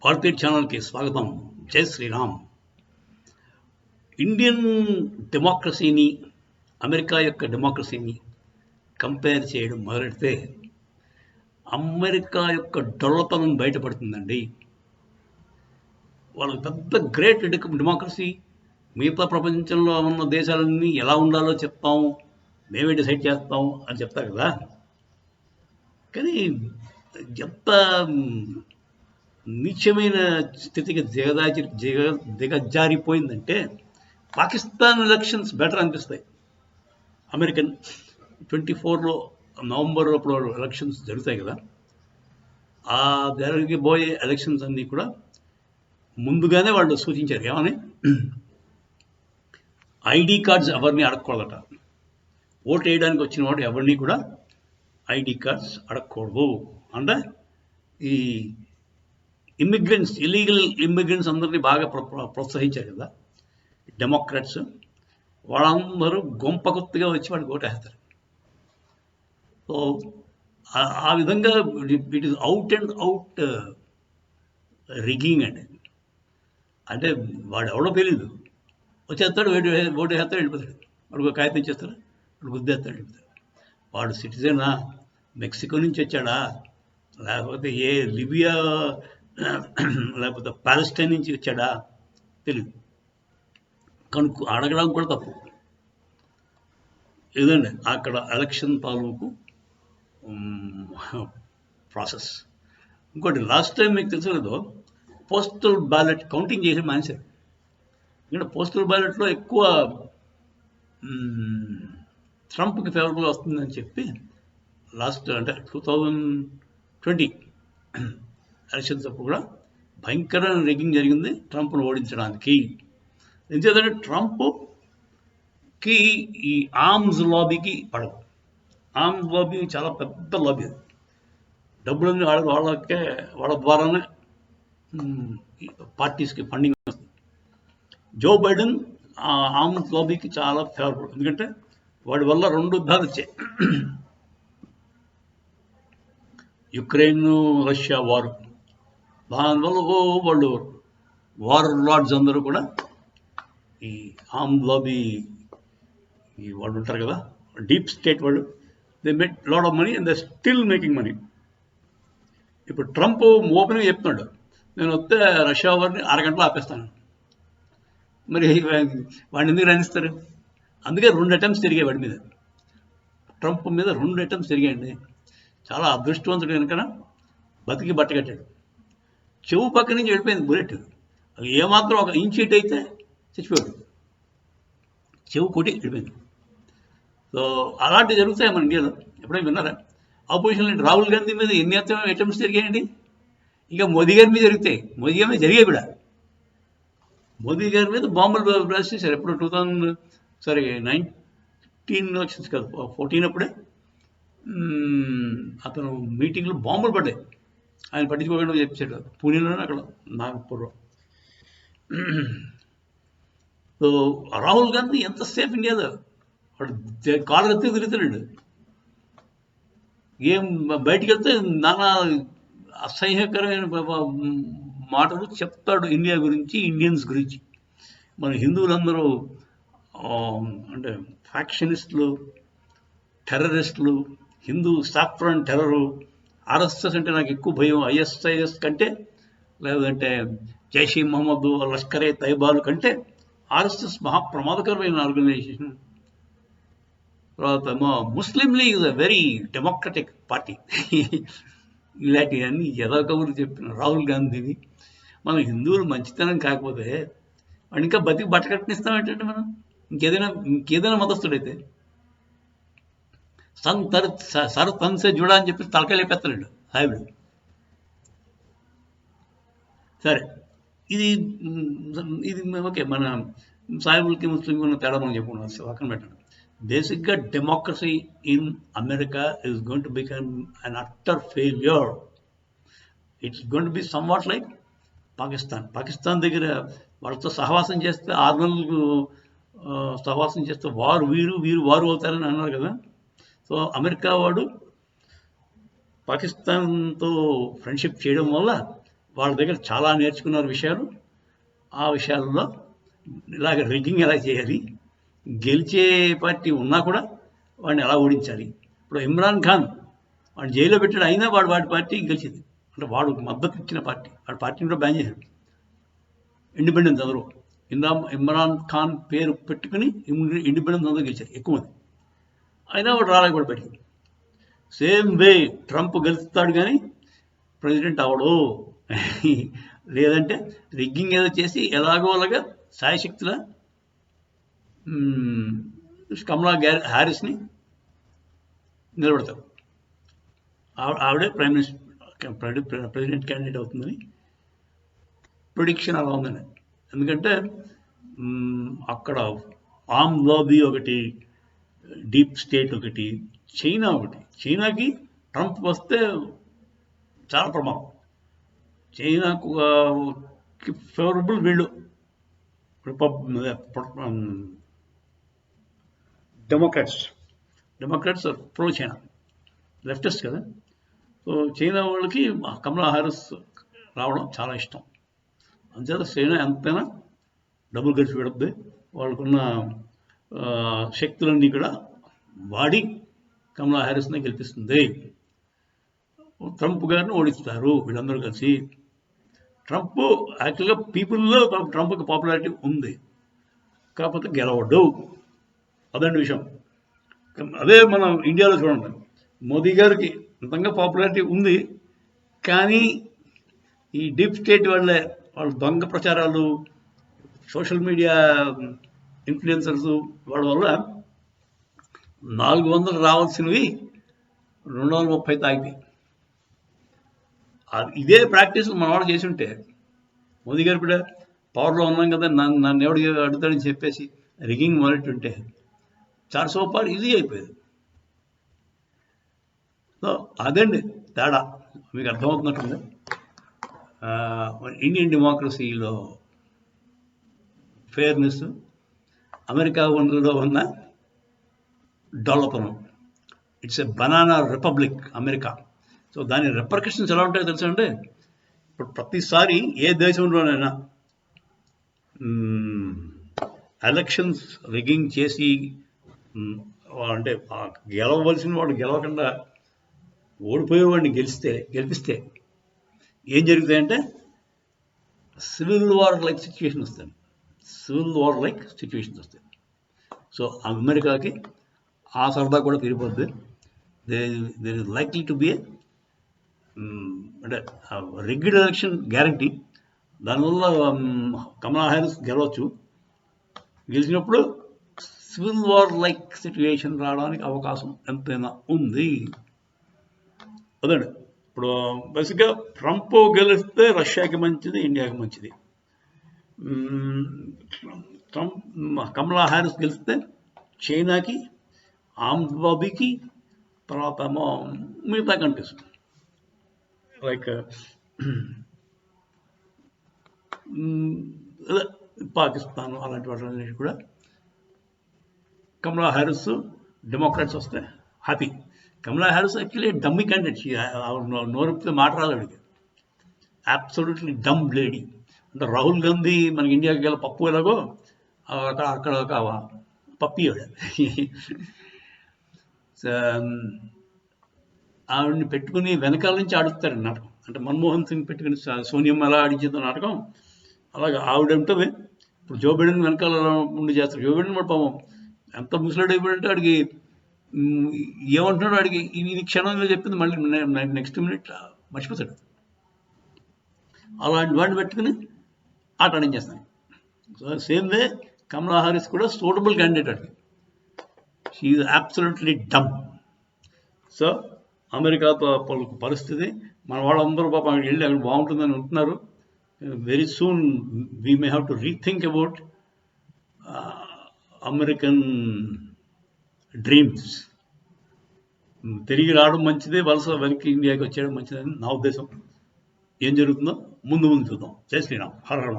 భారతీయ ఛానల్కి స్వాగతం. జై శ్రీరామ్. ఇండియన్ డెమోక్రసీని అమెరికా యొక్క డెమోక్రసీని కంపేర్ చేయడం మొదలెడితే అమెరికా యొక్క డొల్లతనం బయటపడుతుందండి. వాళ్ళ పెద్ద గ్రేట్ డెమోక్రసీ, మిగతా ప్రపంచంలో ఉన్న దేశాలన్నీ ఎలా ఉండాలో చెప్తాము, మేమే డిసైడ్ చేస్తాము అని చెప్తారు కదా. కానీ ఎంత నీచమైన స్థితికి దిగజారిపోయిందంటే పాకిస్తాన్ ఎలక్షన్స్ బెటర్ అనిపిస్తాయి. అమెరికన్ 24 నవంబర్ అప్పుడు ఎలక్షన్స్ జరుగుతాయి కదా. ఆ జరగబోయే ఎలక్షన్స్ అన్నీ కూడా ముందుగానే వాళ్ళు సూచించారు. ఏమని? ఐడి కార్డ్స్ ఎవరిని అడగకూడదట. ఓటు వేయడానికి వచ్చిన వాడు ఎవరిని కూడా ఐడి కార్డ్స్ అడగకూడదు. అంటే ఈ ఇమ్మిగ్రెంట్స్, ఇల్లీగల్ ఇమ్మిగ్రెంట్స్ అందరినీ బాగా ప్రోత్సహించారు కదా డెమోక్రాట్స్. వాళ్ళందరూ గొంపగుత్తుగా వచ్చి వాడికి ఓటేస్తారు. సో ఆ విధంగా it is out and out rigging అండి. అంటే వాడు ఎవడో తెలియదు, వచ్చేస్తాడు, ఓటు వేస్తాడు, వెళ్ళిపోతాడు. వాడికి ఒక కాగితం ఇచ్చేస్తాడు, వాడు గుద్దేస్తాడు, వెళ్ళిపోతాడు. వాడు సిటిజనా, మెక్సికో నుంచి వచ్చాడా, లేకపోతే ఏ లిబియా లేకపోతే పాలెస్టైన్ నుంచి వచ్చాడా తెలియదు. అడగడం కూడా తప్పు. ఇదండి అక్కడ ఎలక్షన్ తాలూకు ప్రాసెస్. ఇంకోటి, లాస్ట్ టైం మీకు తెలుసు లేదో పోస్టల్ బ్యాలెట్ కౌంటింగ్ చేసి మానేశారు. ఎందుకంటే పోస్టల్ బ్యాలెట్లో ఎక్కువ ట్రంప్కి ఫేవరబుల్ వస్తుందని చెప్పి లాస్ట్ అంటే 2020 ఎలక్షన్స్ అప్పుడు కూడా భయంకరమైన రిగ్గింగ్ జరిగింది ట్రంప్ను ఓడించడానికి. ఎందుకంటే ట్రంప్కి ఈ ఆర్మ్స్ లాబీకి పడదు. ఆర్మ్స్ లాబీ చాలా పెద్ద లాబీ. అది డబ్బులన్నీ వాళ్ళ ద్వారానే పార్టీస్కి ఫండింగ్ వస్తుంది. జో బైడెన్ ఆ ఆర్మ్స్ లాబీకి చాలా ఫేవరబుల్. ఎందుకంటే వాడి వల్ల 2 యుద్ధాలు వచ్చాయి. యుక్రెయిన్ రష్యా వారు, దానివల్ల వాళ్ళు వార్ లార్డ్స్ అందరూ కూడా ఈ ఆర్మ్ లాబీ వాళ్ళు ఉంటారు కదా, డీప్ స్టేట్ వాళ్ళు, they make lot of money and they still making money. ఇప్పుడు ట్రంప్ ఓపెన్గా చెప్తున్నాడు, నేను వస్తే రష్యా వారిని 6 గంటలు ఆపేస్తాను. మరి వాడిని ఎందుకు రాణిస్తారు? అందుకే 2 అటెంప్ట్స్ జరిగాయి వాడి మీద, ట్రంప్ మీద 2 అటెంప్ట్స్ జరిగాయండి. చాలా అదృష్టవంతుడు కనుక బతికి బట్టగట్టాడు. చెవు పక్క నుంచి వెళ్ళిపోయింది బుల్లెట్. అది ఏమాత్రం ఒక ఇంచ్ హీట్ అయితే చచ్చిపోయాడు. చెవు కొట్టి వెళ్ళిపోయింది. సో అలాంటివి జరుగుతాయి మన ఇండియాలో. ఎప్పుడైనా విన్నారా? ఆపోజిషన్ లీడర్ రాహుల్ గాంధీ మీద ఎన్ని అటెంప్ట్స్ జరిగాయండి. ఇంకా మోదీ గారి మీద జరుగుతాయి. మోదీ గారి మీద జరిగాయి కూడా. మోదీ గారి మీద బాంబులు బ్లాస్ట్ చేశారు. ఎప్పుడు 2019 ఎలక్షన్స్ కాదు, 14 అప్పుడే అతను మీటింగ్లో బాంబులు పడ్డాయి. ఆయన పట్టించుకోకుండా చెప్పాడు. పూణేలోనే, అక్కడ నాగపూర్లో. సో రాహుల్ గాంధీ ఎంతసేపు ఇండియాలో వాడు కాళ్ళ ఎత్తి తిరుగుతున్నాడు. ఏం బయటికి వెళ్తే నానా అసహ్యకరమైన మాటలు చెప్తాడు ఇండియా గురించి, ఇండియన్స్ గురించి. మన హిందువులందరూ అంటే ఫ్యాక్షనిస్టులు, టెర్రరిస్టులు, హిందూ సాఫ్రాన్ టెర్రరు, ఆర్ఎస్ఎస్ అంటే నాకు ఎక్కువ భయం, ఐఎస్ఐఎస్ కంటే, లేదంటే జైష్ ఈ మహమ్మద్, లష్కరే తైబాలు కంటే ఆర్ఎస్ఎస్ మహాప్రమాదకరమైన ఆర్గనైజేషన్. తర్వాత Muslim League is a very democratic party. ఇలాంటివన్నీ యథాకబులు చెప్పిన రాహుల్ గాంధీని మనం హిందువులు మంచితనం కాకపోతే వాడు ఇంకా బతికి బట్టకట్టిస్తాం ఏంటంటే మనం ఇంకేదైనా మతస్థుడైతే సర్ తన్సే జుడా అని చెప్పి తలకాయ లేపెత్తాడు సాయిబుడు. సరే, ఇది ఓకే. మన సాయిబులకి ముస్లింకి ఉన్న తేడా మనం చెప్పుకున్నాం, పక్కన పెట్టండి. బేసిక్గా democracy in America is going to become an utter failure. It's going to be somewhat like Pakistan దగ్గర వాళ్ళతో సహవాసం చేస్తే 6 నెలలు సహవాసం చేస్తే వీరు వారు అవుతారని అన్నారు కదా. సో అమెరికా వాడు పాకిస్తాన్తో ఫ్రెండ్షిప్ చేయడం వల్ల వాళ్ళ దగ్గర చాలా నేర్చుకున్నారు విషయాలు. ఆ విషయాలలో ఇలాగ రిగ్గింగ్ ఎలా చేయాలి, గెలిచే పార్టీ ఉన్నా కూడా వాడిని ఎలా ఓడించాలి. ఇప్పుడు ఇమ్రాన్ ఖాన్ వాడిని జైల్లో పెట్టాడు, అయినా వాడి పార్టీ గెలిచింది. అంటే వాడు మద్దతు ఇచ్చిన పార్టీ, వాడి పార్టీని కూడా బ్యాన్ చేశాడు. ఇండిపెండెన్స్ అందరూ ఇమ్రాన్ ఖాన్ పేరు పెట్టుకుని ఇండిపెండెన్స్ అందరూ గెలిచారు ఎక్కువ మంది, అయినా వాడు రాలేకపోయాడు బయటికి. సేమ్ వే ట్రంప్ గెలుస్తాడు కానీ ప్రెసిడెంట్ అవడు. లేదంటే రిగ్గింగ్ ఏదో చేసి ఎలాగో అలాగా సాయశక్తుల కమలా హ్యారిస్ని నిలబెడతారు. ఆవిడే ప్రైమ్ మినిస్టర్ ప్రెసిడెంట్ క్యాండిడేట్ అవుతుందని ప్రిడిక్షన్ అలా ఉందండి. ఎందుకంటే అక్కడ ఆమ్ లాబీ ఒకటి, డీప్ స్టేట్ ఒకటి, చైనా ఒకటి. చైనాకి ట్రంప్ వస్తే చాలా ప్రమాదం. చైనాకు ఫేవరబుల్ వీళ్ళు డెమోక్రాట్స్ ప్రో చైనా, లెఫ్టిస్ట్ కదా. సో చైనా వాళ్ళకి కమలా హారిస్ రావడం చాలా ఇష్టం. అంతేత చైనా ఎంతైనా డబ్బులు ఖర్చు పెడుతుంది, వాళ్ళకున్న శక్తులన్నీ కూడా వాడి కమలా హ్యారిస్ని గెలిపిస్తుంది. ట్రంప్ గారిని ఓడిస్తారు వీళ్ళందరూ కలిసి. ట్రంప్ యాక్చువల్గా పీపుల్లో ట్రంప్కి పాపులారిటీ ఉంది, కాకపోతే గెలవడు. అదండి విషయం. అదే మనం ఇండియాలో చూడండి, మోదీ గారికి అంతంగా పాపులారిటీ ఉంది, కానీ ఈ డీప్ స్టేట్ వాళ్ళ దొంగ ప్రచారాలు, సోషల్ మీడియా ఇన్ఫ్లుయెన్సర్స్ వాళ్ళ వల్ల 400 రావాల్సినవి 230 తాగిపోయి. ఇదే ప్రాక్టీస్ మన వాడు చేసి ఉంటే, మోదీ గారు కూడా పవర్లో ఉన్నాం కదా నన్ను ఎవడు అడుగుతాడని చెప్పేసి రిగ్గింగ్ మొదలెట్టుంటే 400 పార్ ఈజీ అయిపోయేది. సో అదండి తేడా, మీకు అర్థమవుతున్నట్టుంది. ఇండియన్ డెమోక్రసీలో ఫెయిర్నెస్, అమెరికా వనరులో ఉన్న డొల్లతనం. It's a banana republic America. So దాని రిపర్కషన్స్ ఎలా ఉంటాయో తెలుసా అండి. ఇప్పుడు ప్రతిసారి ఏ దేశంలోనైనా ఎలక్షన్స్ రిగ్గింగ్ చేసి అంటే గెలవలసిన వాడు గెలవకుండా ఓడిపోయేవాడిని గెలిపిస్తే ఏం జరుగుతాయంటే సివిల్ వార్ లైక్ సిచ్యువేషన్ వస్తాయి. సో అమెరికాకి ఆ సరదా కూడా తిరిగిపోద్ది. There is likely to be అంటే రిగ్గిడ్ ఎలక్షన్ గ్యారంటీ. దానివల్ల కమలా హ్యారిస్ గెలవచ్చు. గెలిచినప్పుడు సివిల్ వార్ లైక్ సిచ్యువేషన్ రావడానికి అవకాశం ఎంతైనా ఉంది. అదండి. ఇప్పుడు బేసిక్గా ట్రంప్ గెలిస్తే రష్యాకి మంచిది, ఇండియాకి మంచిది. కమలా హ్యారిస్ గెలిస్తే చైనాకి, ఆమ్బాబీకి, తర్వాత మిగతా కంట్రీస్ లైక్ పాకిస్తాన్ అలాంటి వాటి కూడా కమలా హ్యారిస్ డెమోక్రాట్స్ వస్తే హ్యాపీ. కమలా హ్యారిస్ యాక్చువల్లీ డమ్మీ క్యాండిడేట్. నోరిపితే మాట రాదు అడిగి. అబ్సల్యూట్లీ డమ్ లేడీ. అంటే రాహుల్ గాంధీ మనకి ఇండియాకి గల పప్పు ఎలాగో అక్కడ ఒక పప్పి ఆవిడని పెట్టుకుని వెనకాల నుంచి ఆడుతారు నాటకం. అంటే మన్మోహన్ సింగ్ పెట్టుకుని సోనియమ్మ ఎలా ఆడించేదో నాటకం అలాగే ఆవిడ ఉంటుంది. ఇప్పుడు జో బైడెన్ వెనకాల ఉండి చేస్తారు. జో బైడెన్ కూడా పాపం ఎంత ముసలాడు అయిపోయింటే ఆడికి ఏమంటున్నాడు, ఆడికి ఇది క్షణంలో చెప్పింది మళ్ళీ నెక్స్ట్ మినిట్ మర్చిపోతాడు. అలాంటి వాడిని పెట్టుకుని ఆట ఆడించేస్తాను. So same way Kamala Harris కూడా సూటబుల్ క్యాండిడేట్ అడిగి. She is absolutely dumb. So అమెరికాతో పరిస్థితి, మన వాళ్ళందరూ పాపం అక్కడికి వెళ్ళి అక్కడ బాగుంటుందని ఉంటున్నారు. Very soon we may have to rethink about American dreams. తిరిగి రావడం మంచిదే, వెనక్కి ఇండియాకి వచ్చేయడం మంచిదని నా ఉద్దేశం. ఏం జరుగుతుందో ముందు చూద్దాం. జై శ్రీరామ్. హర హర.